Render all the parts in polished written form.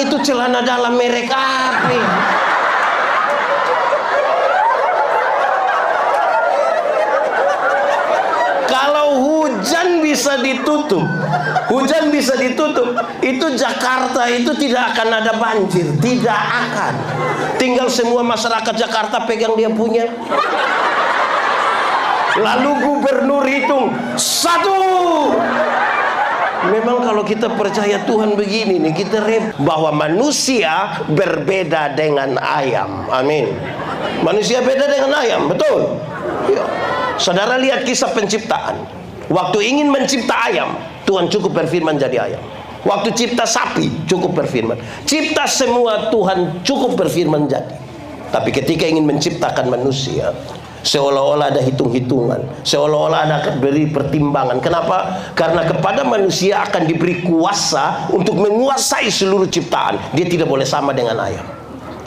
itu celana dalam merek apa? Kalau hujan bisa ditutup, itu Jakarta itu tidak akan ada banjir, tidak akan. Tinggal semua masyarakat Jakarta pegang dia punya. Lalu gubernur hitung 1. Memang kalau kita percaya Tuhan begini nih, kita bahwa manusia berbeda dengan ayam. Amin. Manusia beda dengan ayam, betul? Ya. Saudara lihat kisah penciptaan. Waktu ingin mencipta ayam, Tuhan cukup berfirman jadi ayam. Waktu cipta sapi, cukup berfirman. Cipta semua, Tuhan cukup berfirman jadi. Tapi ketika ingin menciptakan manusia, seolah-olah ada hitung-hitungan, seolah-olah ada beri pertimbangan. Kenapa? Karena kepada manusia akan diberi kuasa untuk menguasai seluruh ciptaan. Dia tidak boleh sama dengan ayam.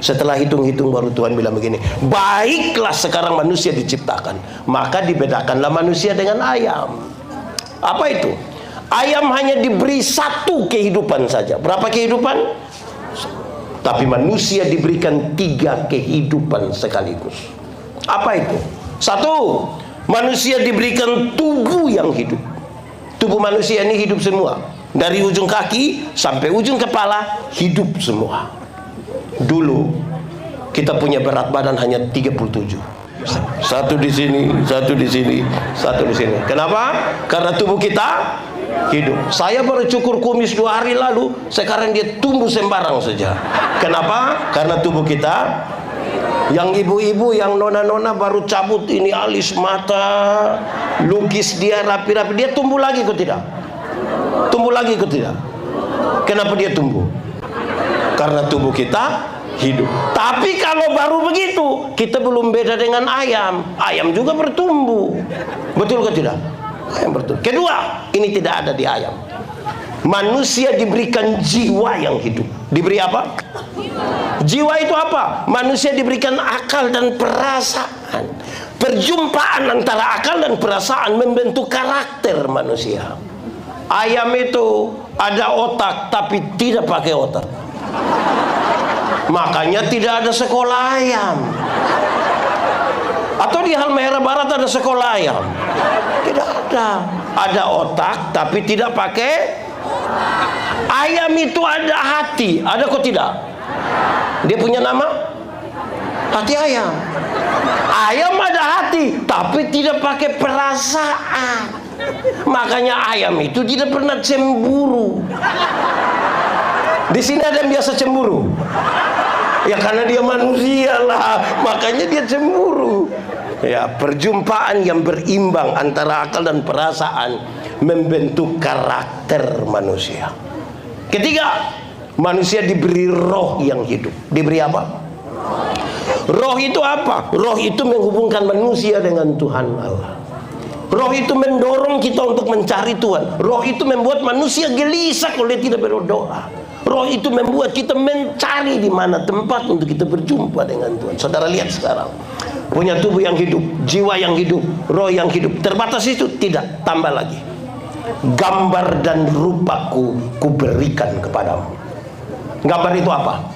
Setelah hitung-hitung baru Tuhan bilang begini, baiklah sekarang manusia diciptakan. Maka dibedakanlah manusia dengan ayam. Apa itu? Ayam hanya diberi 1 kehidupan saja. Berapa kehidupan? Tapi manusia diberikan 3 kehidupan sekaligus. Apa itu? 1, manusia diberikan tubuh yang hidup. Tubuh manusia ini hidup semua. Dari ujung kaki sampai ujung kepala hidup semua. Dulu kita punya berat badan hanya 37. 1 di sini, 1 di sini, 1 di sini. Kenapa? Karena tubuh kita hidup. Saya baru cukur kumis 2 hari lalu, sekarang dia tumbuh sembarang saja. Kenapa? Karena tubuh kita. Yang ibu-ibu, yang nona-nona baru cabut ini alis mata, lukis dia rapi-rapi, dia tumbuh lagi kok tidak? Tumbuh lagi kok tidak? Kenapa dia tumbuh? Karena tubuh kita hidup. Tapi kalau baru begitu, kita belum beda dengan ayam. Ayam juga bertumbuh. Betul kok tidak? Ayam bertumbuh. Kedua, ini tidak ada di ayam. Manusia diberikan jiwa yang hidup. Diberi apa? Jiwa itu apa? Manusia diberikan akal dan perasaan. Perjumpaan antara akal dan perasaan membentuk karakter manusia. Ayam itu ada otak tapi tidak pakai otak. Makanya tidak ada sekolah ayam. Atau di Halmahera Barat ada sekolah ayam? Tidak ada. Ada otak tapi tidak pakai. Ayam itu ada hati. Ada kok tidak? Dia punya nama? Hati ayam. Ayam ada hati tapi tidak pakai perasaan. Makanya ayam itu tidak pernah cemburu. Di sini ada yang biasa cemburu. Ya karena dia manusia lah, makanya dia cemburu. Ya, perjumpaan yang berimbang antara akal dan perasaan membentuk karakter manusia. Ketiga, manusia diberi roh yang hidup. Diberi apa? Roh itu apa? Roh itu menghubungkan manusia dengan Tuhan Allah. Roh itu mendorong kita untuk mencari Tuhan. Roh itu membuat manusia gelisah kalau dia tidak berdoa. Roh itu membuat kita mencari di mana tempat untuk kita berjumpa dengan Tuhan. Saudara lihat sekarang, punya tubuh yang hidup, jiwa yang hidup, roh yang hidup. Terbatas itu? Tidak, tambah lagi. Gambar dan rupaku kuberikan kepadamu. Gambar itu apa?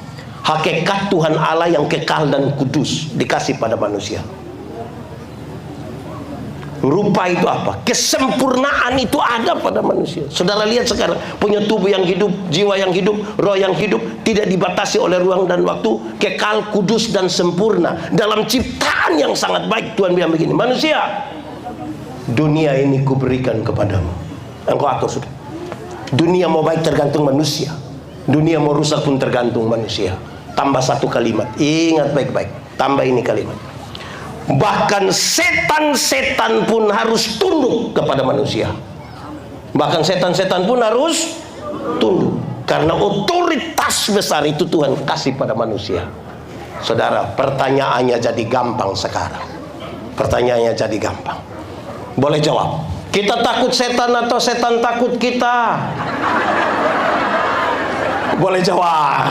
Hakikat Tuhan Allah yang kekal dan kudus dikasih pada manusia. Rupa itu apa? Kesempurnaan itu ada pada manusia. Saudara lihat sekarang, punya tubuh yang hidup, jiwa yang hidup, roh yang hidup, tidak dibatasi oleh ruang dan waktu, kekal, kudus dan sempurna. Dalam ciptaan yang sangat baik, Tuhan bilang begini, manusia, dunia ini kuberikan kepadamu. Engkau atur sudah. Dunia mau baik tergantung manusia. Dunia mau rusak pun tergantung manusia. Tambah 1 kalimat, ingat baik-baik. Tambah ini kalimat. Bahkan setan-setan pun harus tunduk kepada manusia. Bahkan setan-setan pun harus tunduk. Karena otoritas besar itu Tuhan kasih pada manusia. Saudara, pertanyaannya jadi gampang sekarang. Pertanyaannya jadi gampang. Boleh jawab. Kita takut setan atau setan takut kita? Boleh jawab.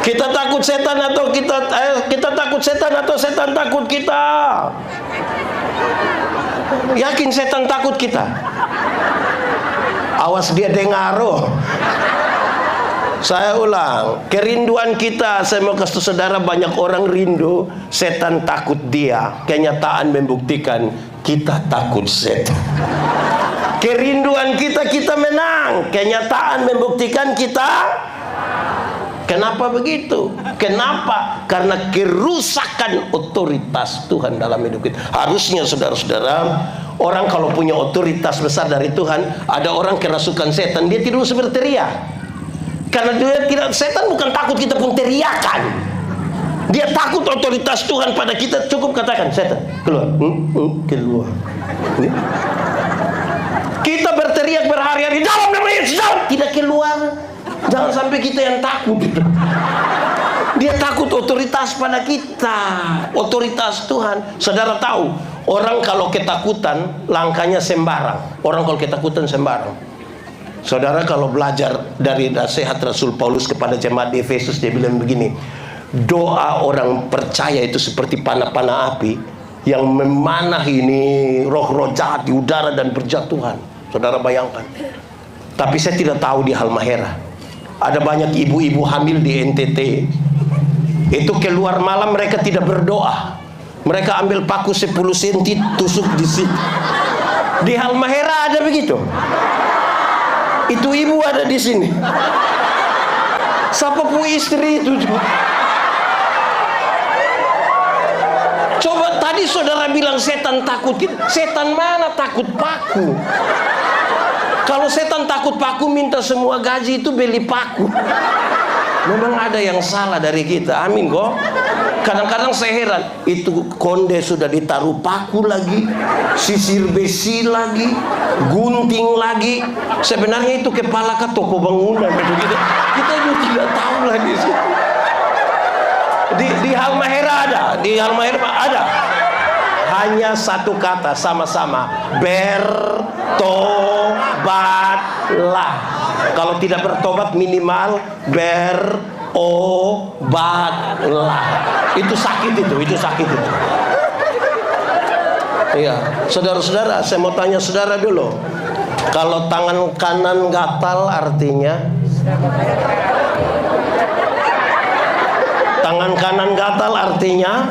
Kita takut setan atau kita takut setan atau setan takut kita? Yakin setan takut kita? Awas dia dengar. Saya ulang, kerinduan kita, saya mau kasih saudara, banyak orang rindu, setan takut dia. Kenyataan membuktikan kita takut setan. Kerinduan kita, kita menang. Kenyataan membuktikan kita. Kenapa begitu? Kenapa? Karena kerusakan otoritas Tuhan dalam hidup kita. Harusnya saudara-saudara, orang kalau punya otoritas besar dari Tuhan, ada orang kerasukan setan, dia tidak usah berteriak. Karena dia tidak, setan bukan takut kita pun teriakan. Dia takut otoritas Tuhan pada kita. Cukup katakan, setan keluar, keluar. Kita berteriak berhari-hari, dalam nama Yesus, tidak keluar. Jangan sampai kita yang takut. Dia takut otoritas pada kita, otoritas Tuhan. Saudara tahu, orang kalau ketakutan langkahnya sembarang. Orang kalau ketakutan sembarang. Saudara kalau belajar dari nasihat Rasul Paulus kepada jemaat di Efesus, dia bilang begini, doa orang percaya itu seperti panah-panah api yang memanah ini roh-roh jahat di udara dan berjatuhan. Saudara bayangkan. Tapi saya tidak tahu di Halmahera. Ada banyak ibu-ibu hamil di NTT. Itu keluar malam mereka tidak berdoa. Mereka ambil paku 10 cm tusuk di situ. Di Halmahera ada begitu. Itu ibu ada di sini. Siapa pun istri itu. Coba tadi saudara bilang setan takut. Setan mana takut paku? Kalau setan takut paku, minta semua gaji itu beli paku. Memang ada yang salah dari kita. Amin kok. Kadang-kadang saya heran, itu konde sudah ditaruh paku lagi, sisir besi lagi, gunting lagi. Sebenarnya itu kepala ke toko bangunan gitu. Kita juga tidak tahu lagi sih. Di Halmahera ada, di Halmahera ada. Hanya satu kata sama-sama, bertobatlah. Kalau tidak bertobat minimal obatlah. Itu sakit itu sakit itu. Iya, saudara-saudara, saya mau tanya saudara dulu. Kalau tangan kanan gatal artinya? Tangan kanan gatal artinya?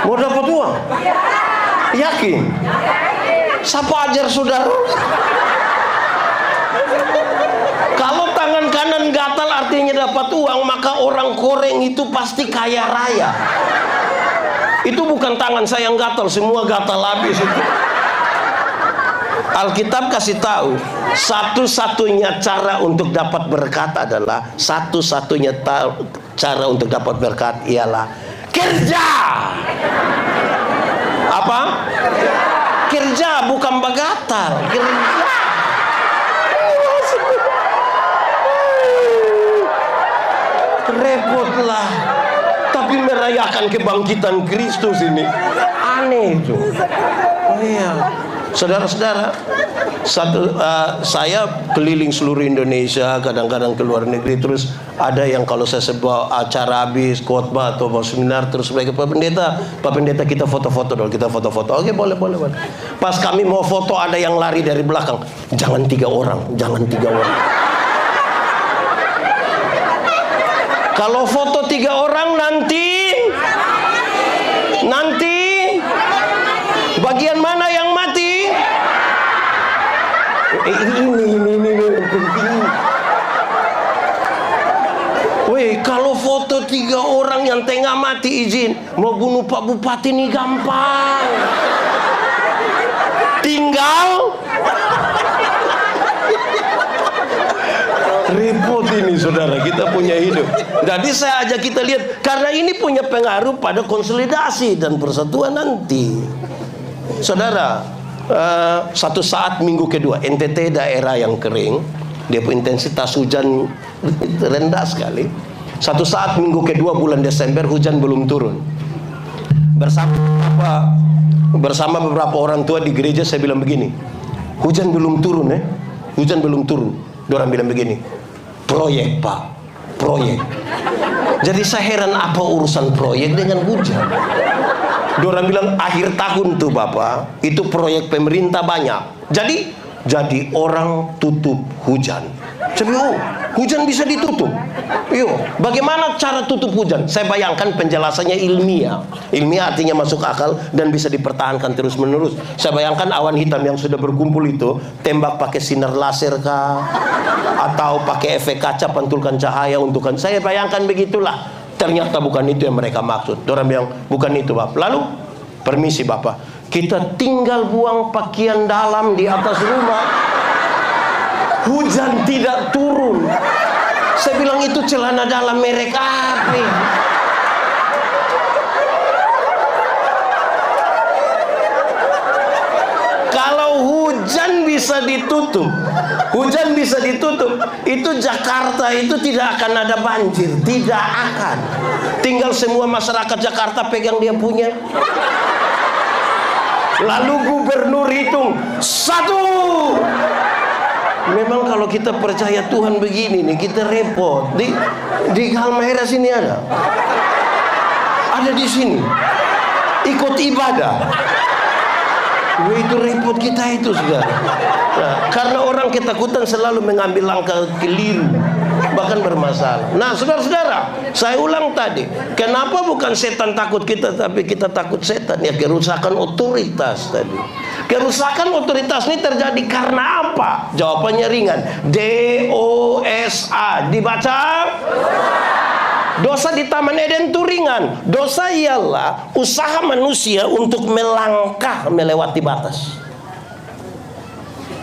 Mau dapat uang? Yakin? Siapa ajar saudara? Kalau tangan kanan gatal artinya dapat uang, maka orang Koreng itu pasti kaya raya. Itu bukan tangan saya yang gatal, semua gatal habis itu. Alkitab kasih tahu, satu-satunya cara untuk dapat berkat adalah, satu-satunya cara untuk dapat berkat ialah kerja. Apa? Kerja, bukan bagatal. Kerja. Repotlah. Tapi merayakan kebangkitan Kristus ini aneh itu. Oh iya. Saudara-saudara, saya keliling seluruh Indonesia, kadang-kadang ke luar negeri. Terus ada yang kalau saya sebuah acara habis khotbah atau seminar, terus mereka, Pak Pendeta kita foto-foto dong, kita foto-foto. Oke, boleh. Pas kami mau foto ada yang lari dari belakang. Jangan 3 orang. Kalau foto 3 orang nanti bagian mana yang mati? Ini penting. Weh, kalau foto 3 orang yang tengah mati, izin mau bunuh Pak Bupati ini gampang. Tinggal repot ini saudara, kita punya hidup. Jadi saya ajak kita lihat, karena ini punya pengaruh pada konsolidasi dan persatuan nanti. Saudara, satu saat minggu kedua, NTT daerah yang kering, dia punya intensitas hujan rendah sekali. Satu saat minggu kedua bulan Desember, hujan belum turun. Bersama beberapa orang tua di gereja, saya bilang begini, hujan belum turun hujan belum turun. Dorang bilang begini, proyek Pak, proyek. Jadi saya heran, apa urusan proyek dengan hujan? Dorang bilang akhir tahun tuh Bapak, itu proyek pemerintah banyak. Jadi Jadi orang tutup hujan. Saya bilang, oh, hujan bisa ditutup. Yo, bagaimana cara tutup hujan? Saya bayangkan penjelasannya ilmiah. Ilmiah artinya masuk akal dan bisa dipertahankan terus menerus. Saya bayangkan awan hitam yang sudah berkumpul itu, tembak pakai sinar laser kah? Atau pakai efek kaca pantulkan cahaya untukkan. Saya bayangkan begitulah. Ternyata bukan itu yang mereka maksud. Orang bilang, bukan itu, Bapak. Lalu, permisi Bapak, kita tinggal buang pakaian dalam di atas rumah, hujan tidak turun. Saya bilang, itu celana dalam merek apa? Kalau hujan bisa ditutup, itu Jakarta itu tidak akan ada banjir, tidak akan. Tinggal semua masyarakat Jakarta pegang dia punya. Lalu gubernur hitung 1. Memang kalau kita percaya Tuhan begini nih, kita repot. Di Halmahera sini ada di sini ikut ibadah. Itu repot kita itu, saudara. Nah, karena orang ketakutan selalu mengambil langkah keliru, bahkan bermasalah. Nah, saudara-saudara, saya ulang tadi, kenapa bukan setan takut kita, tapi kita takut setan? Ya, kerusakan otoritas tadi. Kerusakan otoritas ini terjadi karena apa? Jawabannya ringan. DOSA. Dibaca? Dosa di Taman Eden itu ringan. Dosa ialah usaha manusia untuk melangkah melewati batas.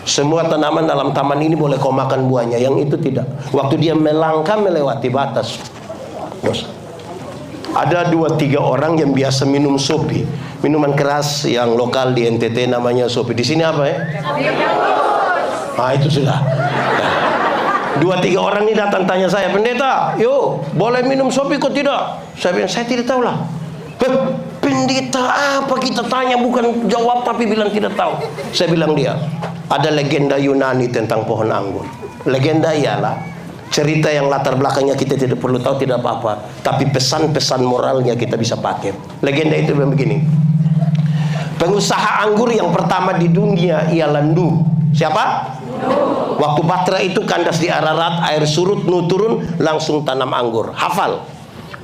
Semua tanaman dalam taman ini boleh kau makan buahnya, yang itu tidak. Waktu dia melangkah melewati batas, dosa. Ada 2-3 orang yang biasa minum sopi, minuman keras yang lokal di NTT namanya sopi. Di sini apa ya? Ah, itu sudah. 2-3 orang ini datang tanya saya, pendeta, yo boleh minum sopi kok tidak? Saya bilang, saya tidak tahu lah. Pendeta apa kita tanya, bukan jawab tapi bilang tidak tahu. Saya bilang dia, ada legenda Yunani tentang pohon anggur. Legenda ialah cerita yang latar belakangnya kita tidak perlu tahu, tidak apa-apa, tapi pesan-pesan moralnya kita bisa pakai. Legenda itu begini. Pengusaha anggur yang pertama di dunia ialah Nuh. Siapa? Waktu Batra itu kandas di Ararat, air surut, Nuh turun, langsung tanam anggur. Hafal.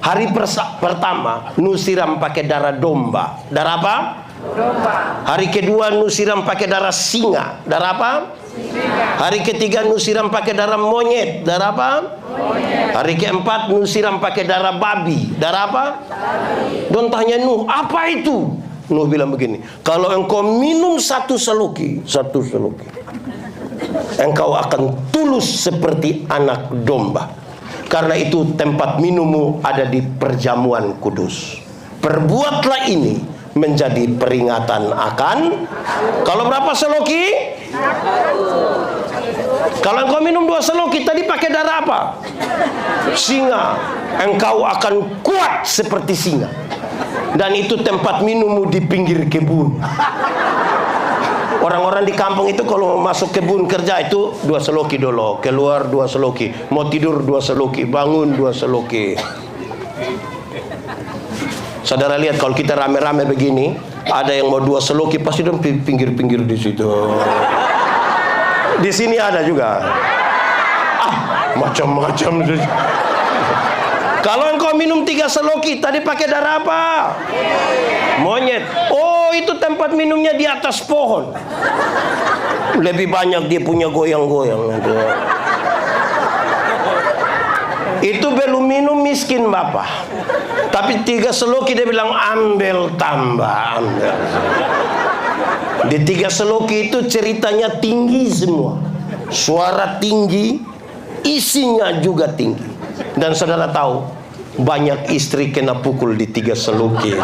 Hari pertama Nuh siram pakai darah domba. Darah apa? Domba. Hari kedua Nuh siram pakai darah singa. Darah apa? Singa. Hari ketiga Nuh siram pakai darah monyet. Darah apa? Monyet. Hari keempat Nuh siram pakai darah babi. Darah apa? Babi. Don tanya Nuh, apa itu? Nuh bilang begini, kalau engkau minum satu seloki, engkau akan tulus seperti anak domba. Karena itu tempat minummu ada di perjamuan kudus. Perbuatlah ini menjadi peringatan akan. Kalau berapa seloki? Kalau engkau minum 2 seloki, tadi pakai darah apa? Singa. Engkau akan kuat seperti singa. Dan itu tempat minummu di pinggir kebun. Orang-orang di kampung itu kalau masuk kebun kerja itu 2 seloki dulu, keluar 2 seloki, mau tidur 2 seloki, bangun 2 seloki. Saudara lihat kalau kita rame-rame begini, ada yang mau 2 seloki pasti di pinggir-pinggir di situ. Di sini ada juga. Macam-macam. Kalau engkau minum 3 seloki, tadi pakai darah apa? Monyet. Oh, itu tempat minumnya di atas pohon. Lebih banyak dia punya goyang-goyang. Itu belum minum miskin Bapak. Tapi 3 seloki dia bilang ambil tambah, ambil. Di 3 seloki itu ceritanya tinggi semua. Suara tinggi, isinya juga tinggi. Dan saudara tahu, banyak istri kena pukul di 3 seloki.